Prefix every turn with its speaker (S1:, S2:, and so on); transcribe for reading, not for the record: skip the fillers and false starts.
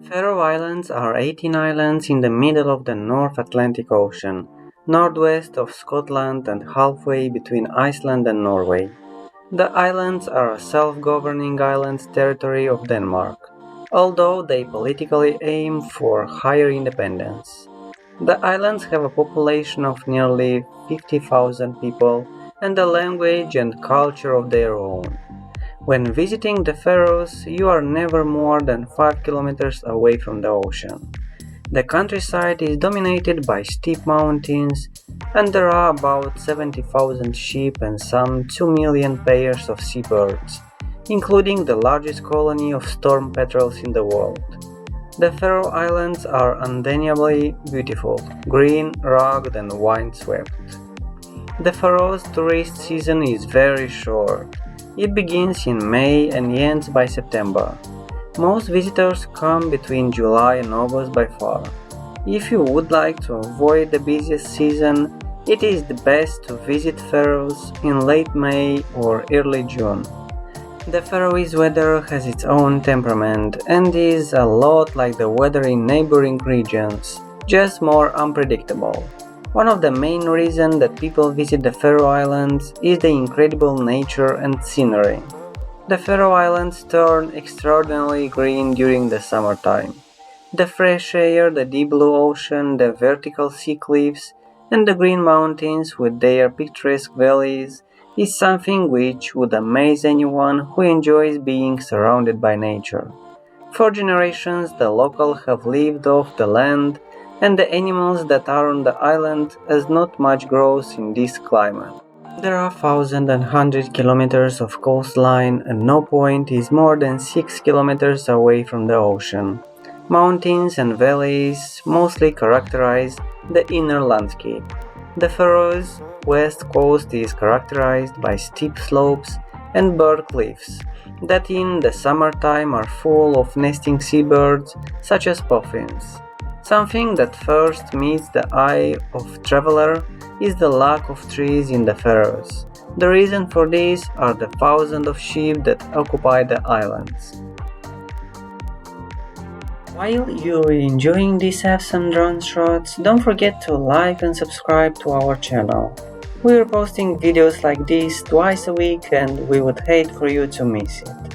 S1: Faroe Islands are 18 islands in the middle of the North Atlantic Ocean, northwest of Scotland and halfway between Iceland and Norway. The islands are a self-governing islands territory of Denmark, although they politically aim for higher independence. The islands have a population of nearly 50,000 people and a language and culture of their own. When visiting the Faroes, you are never more than 5 kilometers away from the ocean. The countryside is dominated by steep mountains, and there are about 70,000 sheep and some 2 million pairs of seabirds, including the largest colony of storm petrels in the world. The Faroe Islands are undeniably beautiful, green, rugged, and windswept. The Faroes tourist season is very short. It begins in May and ends by September. Most visitors come between July and August by far. If you would like to avoid the busiest season, it is the best to visit Faroes in late May or early June. The Faroese weather has its own temperament and is a lot like the weather in neighboring regions, just more unpredictable. One of the main reasons that people visit the Faroe Islands is the incredible nature and scenery. The Faroe Islands turn extraordinarily green during the summertime. The fresh air, the deep blue ocean, the vertical sea cliffs, and the green mountains with their picturesque valleys is something which would amaze anyone who enjoys being surrounded by nature. For generations, the locals have lived off the land, and the animals that are on the island, as not much grows in this climate. There are 1,100 kilometers of coastline, and no point is more than 6 kilometers away from the ocean. Mountains and valleys mostly characterize the inner landscape. The Faroes west coast is characterized by steep slopes and bare cliffs that in the summertime are full of nesting seabirds such as puffins. Something that first meets the eye of traveler is the lack of trees in the Faroes. The reason for this are the thousands of sheep that occupy the islands. While you're enjoying these awesome drone shots, don't forget to like and subscribe to our channel. We're posting videos like this twice a week and we would hate for you to miss it.